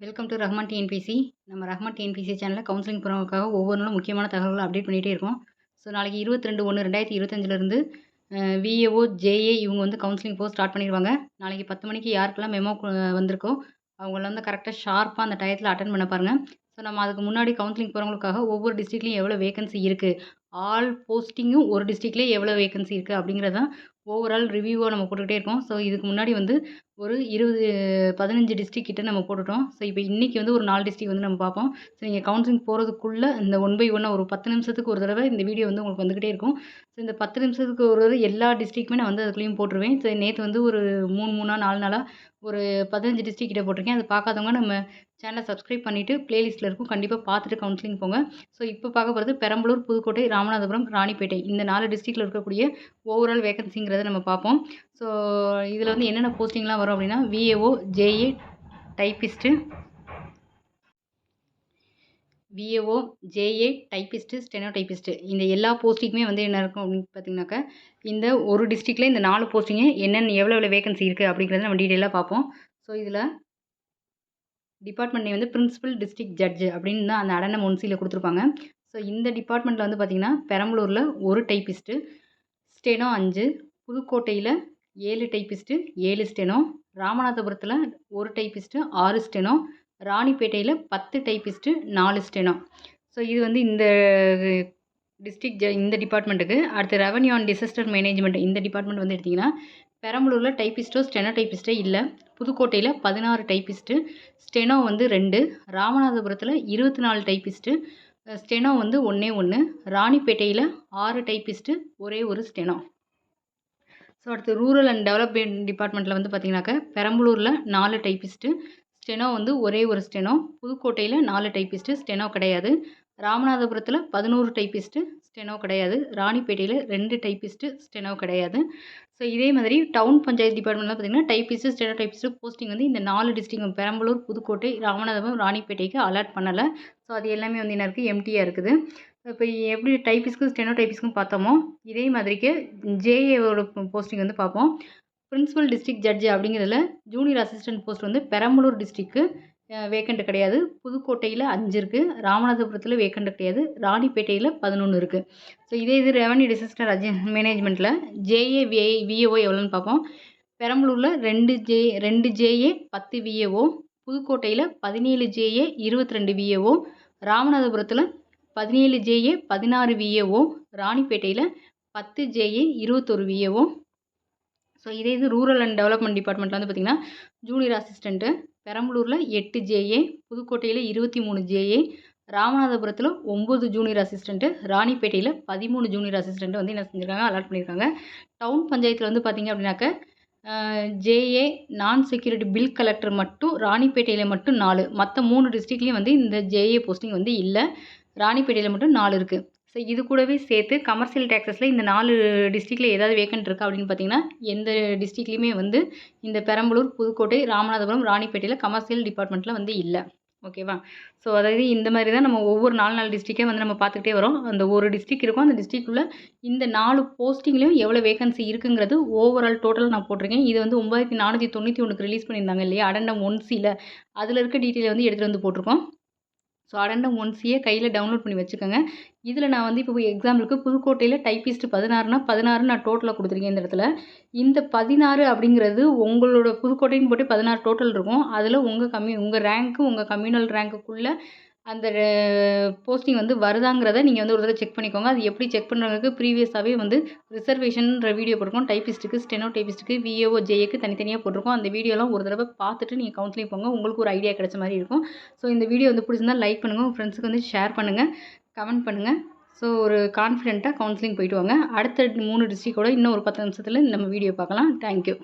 Welcome to Rahman TNPSC. நம்ம Rahman TNPSC சேனலில் counselling போகிறவங்களுக்காக ஒவ்வொரு நாளும் முக்கியமான தகவல்களை அப்டேட் பண்ணிகிட்டே இருக்கோம். ஸோ நாளைக்கு 22/1/2025 விஏஓ, ஜேஏ இவங்க வந்து கவுன்சிலிங் போக ஸ்டார்ட் பண்ணிடுவாங்க. நாளைக்கு 10 மணிக்கு யாருக்கெல்லாம் மெமோ வந்திருக்கோ அவங்கள வந்து கரெக்டாக ஷார்ப்பாக அந்த டயத்தில் அட்டன் பண்ண பாருங்கள். ஸோ நம்ம அதுக்கு முன்னாடி கவுன்சிலிங் போகிறவங்களுக்காக ஒவ்வொரு டிஸ்ட்ரிக்ட்லையும் எவ்வளோ வேகன்சி இருக்குது, ஆல் போஸ்டிங்கும் ஒரு டிஸ்ட்ரிக்ட்லேயே எவ்வளோ வேகன்சி இருக்குது அப்படிங்கிறதான் ஓவரால் ரிவ்யூவாக நம்ம போட்டுக்கிட்டே இருக்கோம். ஸோ இதுக்கு முன்னாடி வந்து ஒரு 15 டிஸ்ட்ரிக்ட் கிட்ட நம்ம போட்டுட்டோம். ஸோ இப்போ இன்றைக்கி வந்து ஒரு 4 டிஸ்ட்ரிக்ட் வந்து நம்ம பார்ப்போம். ஸோ நீங்கள் கவுன்சிலிங் போகிறதுக்குள்ளே இந்த 1 பை 1 ஒரு 10 நிமிஷத்துக்கு ஒரு தடவை இந்த வீடியோ வந்து உங்களுக்கு வந்துக்கிட்டே இருக்கும். ஸோ இந்த 10 நிமிஷத்துக்கு ஒரு தடவை எல்லா டிஸ்ட்ரிக்ட்டுமே நான் வந்து அதுக்குள்ளேயும் போட்டுருவேன். ஸோ நேற்று வந்து ஒரு 3 4 நாளாக ஒரு 15 டிஸ்ட்ரிக்ட் கிட்ட போட்டிருக்கேன். அது பார்க்காதவங்க நம்ம சேனலை சப்ஸ்கிரைப் பண்ணிவிட்டு ப்ளேலிஸ்ட்டில் இருக்கும், கண்டிப்பாக பார்த்துட்டு கவுன்சிலிங் போங்க. ஸோ இப்போ பார்க்க போகிறது பெரம்பலூர், புதுக்கோட்டை, ராமநாதபுரம், ராணிப்பேட்டை இந்த 4 டிஸ்ட்ரிக்ட்டில் இருக்கக்கூடிய ஓவரால் வேகன்சிங்கிறத நம்ம பார்ப்போம். ஸோ இதில் வந்து என்னென்ன போஸ்டிங்லாம் வரும் அப்படின்னா VAO, JA, typist, steno typist இந்த எல்லா போஸ்டிங்குமே வந்து என்ன இருக்கும் அப்படின்னு பார்த்தீங்கன்னாக்கா, இந்த ஒரு டிஸ்ட்ரிக்டில் இந்த 4 போஸ்டிங்கு என்னென்ன எவ்வளோ வேகன்சி இருக்குது அப்படிங்கிறத நம்ம டீட்டெயிலாக பார்ப்போம். ஸோ இதில் டிபார்ட்மெண்ட் நேம் வந்து பிரின்சிபல் டிஸ்ட்ரிக்ட் ஜட்ஜு அப்படின்னு தான் அந்த அடனம் 1Cயில் கொடுத்துருப்பாங்க. ஸோ இந்த டிபார்ட்மெண்ட்டில் வந்து பார்த்திங்கன்னா பெரம்பலூரில் ஒரு டைப்பிஸ்ட்டு, ஸ்டெனோ 5, புதுக்கோட்டையில் 7 டைப்பிஸ்ட்டு 7 ஸ்டெனோ, ராமநாதபுரத்தில் ஒரு டைப்பிஸ்ட்டு 6 ஸ்டெனோ, ராணிப்பேட்டையில் 10 டைப்பிஸ்ட்டு 4 ஸ்டெனோ. ஸோ இது வந்து இந்த டிஸ்ட்ரிக்ட் இந்த டிபார்ட்மெண்ட்டுக்கு. அடுத்து ரெவன்யூ அண்ட் டிசாஸ்டர் மேனேஜ்மெண்ட் இந்த டிபார்ட்மெண்ட் வந்து எடுத்திங்கன்னா பெரம்பலூரில் டைப்பிஸ்ட்டோ ஸ்டெனோ டைப்பிஸ்ட்டே இல்லை, புதுக்கோட்டையில் 16 டைப்பிஸ்ட்டு, ஸ்டெனோ வந்து 2, ராமநாதபுரத்தில் 24 டைப்பிஸ்ட்டு, ஸ்டெனோ வந்து 1, ராணிப்பேட்டையில் 6 டைப்பிஸ்ட்டு ஒரே ஒரு ஸ்டெனோ. ஸோ அடுத்து ரூரல் அண்ட் டெவலப்மெண்ட் டிபார்ட்மெண்ட்டில் வந்து பார்த்திங்கனாக்கா பெரம்பலூரில் 4 டைப்பிஸ்ட்டு, ஸ்டெனோ வந்து ஒரே ஒரு ஸ்டெனோ, புதுக்கோட்டையில் 4 டைப்பிஸ்ட்டு, ஸ்டெனோ கிடையாது, ராமநாதபுரத்தில் 11 டைப்பிஸ்ட்டு, ஸ்டெனோ கிடையாது, ராணிப்பேட்டையில் 2 டைப்பிஸ்ட்டு, ஸ்டெனோ கிடையாது. ஸோ இதே மாதிரி டவுன் பஞ்சாயத்து டிபார்ட்மெண்ட்லாம் பார்த்திங்கன்னா டைப்பிஸ்ட்டு, ஸ்டெனோ டைப்பிஸ்ட்டு போஸ்டிங் வந்து இந்த 4 டிஸ்ட்ரிக்ட் பெரம்பலூர், புதுக்கோட்டை, ராமநாதபுரம், ராணிப்பேட்டைக்கு அலாட் பண்ணலை. ஸோ அது எல்லாமே வந்து என்ன இருக்குது, எம்டியாக இருக்குது. இப்போ எப்படி டைப்பிஸ்ட்க்கும் ஸ்டெனோ டைப்பிஸ்ட்க்கும் பார்த்தோமோ இதே மாதிரிக்கு ஜேஏவோட போஸ்டிங் வந்து பார்ப்போம். பிரின்சிபல் டிஸ்ட்ரிக்ட் ஜட்ஜு அப்படிங்கிறதுல ஜூனியர் அசிஸ்டன்ட் போஸ்ட் வந்து பெரம்பலூர் டிஸ்ட்ரிக்கு வேக்கண்ட் கிடையாது, புதுக்கோட்டையில் 5 இருக்குது, ராமநாதபுரத்தில் வேக்கண்ட் கிடையாது, ராணிப்பேட்டையில் 11 இருக்குது. ஸோ இதே இது ரெவன்யூ டிசாஸ்டர் மேனேஜ்மெண்ட்டில் ஜேஏ, விஏஓ எவ்வளோன்னு பார்ப்போம். பெரம்பலூரில் 2 ஜேஏ 10 விஏஓ, புதுக்கோட்டையில் 17 ஜேஏ 22 விஏஓ, ராமநாதபுரத்தில் 17 ஜேஏ 16 விஏஓ, ராணிப்பேட்டையில் 10 ஜேஏ 21 விஏஓ. ஸோ இதே இது ரூரல் அண்ட் டெவலப்மெண்ட் டிபார்ட்மெண்ட்டில் வந்து பார்த்திங்கன்னா ஜூனியர் அசிஸ்டண்ட்டு பெரம்பலூரில் 8 ஜேஏ, புதுக்கோட்டையில் 23 ஜேஏ, ராமநாதபுரத்தில் 9 ஜூனியர் அசிஸ்டண்ட்டு, ராணிப்பேட்டையில் 13 ஜூனியர் அசிஸ்டண்ட்டு வந்து என்ன செஞ்சுருக்காங்க, அலாட் பண்ணியிருக்காங்க. டவுன் பஞ்சாயத்தில் வந்து பார்த்திங்க அப்படின்னாக்க ஜேஏ நான் செக்யூரிட்டி பில் கலெக்டர் மட்டும் ராணிப்பேட்டையில் மட்டும் 4, மற்ற 3 டிஸ்ட்ரிக்ட்லேயும் வந்து இந்த ஜேஏ போஸ்டிங் வந்து இல்லை, ராணிப்பேட்டையில் மட்டும் 4 இருக்குது. ஸோ இது கூடவே சேர்த்து கமர்ஷியல் டேக்ஸஸில் இந்த 4 டிஸ்ட்ரிக்டில் ஏதாவது வேக்கண்ட் இருக்கா அப்படின்னு பார்த்தீங்கன்னா எந்த டிஸ்ட்ரிக்ட்லேயுமே வந்து இந்த பெரம்பலூர், புதுக்கோட்டை, ராமநாதபுரம், ராணிப்பேட்டையில் கமர்ஷியல் டிபார்ட்மெண்ட்டில் வந்து இல்லை. ஓகேவா? ஸோ அதாவது இந்த மாதிரி தான் நம்ம ஒவ்வொரு 4 டிஸ்ட்ரிக்டே வந்து நம்ம பார்த்துக்கிட்டே வரோம். அந்த ஒரு டிஸ்ட்ரிக்ட் இருக்கும், அந்த டிஸ்ட்ரிக்டில் இந்த 4 போஸ்டிங்லேயும் எவ்வளோ வேகன்சி இருக்குங்கிறது ஓவரால் டோட்டல் நான் போட்டிருக்கேன். இது வந்து 9491 ரிலீஸ் பண்ணியிருந்தாங்க இல்லையா, அடண்டம் 1Cயில் அதில் இருக்க டீட்டெயிலை வந்து எடுத்துகிட்டு வந்து போட்டிருக்கோம். ஸோ அடண்டம் 1Cயை கையில் டவுன்லோட் பண்ணி வச்சுக்கோங்க. இதில் நான் வந்து இப்போ எக்ஸாம்பிளுக்கு புதுக்கோட்டையில் டைப்பிஸ்ட்டு 16னா 16 நான் டோட்டலாக கொடுத்துருக்கேன். இந்த இடத்துல இந்த 16 அப்படிங்கிறது உங்களோட புதுக்கோட்டைன்னு போட்டு 16 டோட்டல் இருக்கும். அதில் உங்கள் ரேங்க்கு உங்கள் கம்யூனல் ரேங்க்குள்ளே அந்த போஸ்டிங் வந்து வருதாங்கிறத நீங்கள் வந்து ஒரு தடவை செக் பண்ணிக்கோங்க. அது எப்படி செக் பண்ணுறதுக்கு ப்ரீவியஸாகவே வந்து ரிசர்வேஷன்ற வீடியோ போட்டிருக்கோம். டைப்பிஸ்ட்டுக்கு, ஸ்டெனோ டைப்பிஸ்ட்டுக்கு, விஏஓ, ஜேஏக்கு தனித்தனியாக போட்டிருக்கோம். அந்த வீடியோலாம் ஒரு தடவை பார்த்துட்டு நீங்கள் கவுன்சிலிங் போங்க, உங்களுக்கு ஒரு ஐடியா கிடைச்ச மாதிரி இருக்கும். ஸோ இந்த வீடியோ வந்து பிடிச்சிருந்தால் லைக் பண்ணுங்கள், உங்கள் ஃப்ரெண்ட்ஸுக்கு வந்து ஷேர் பண்ணுங்கள், கமெண்ட் பண்ணுங்கள். ஸோ ஒரு கான்ஃபிடென்ட்டாக கவுன்சிலிங் போயிட்டு வாங்க. அடுத்த 3 டிஸ்ட்ரிக்டோட இன்னும் ஒரு 10 நிமிஷத்தில் நம்ம வீடியோ பார்க்கலாம். தேங்க்யூ.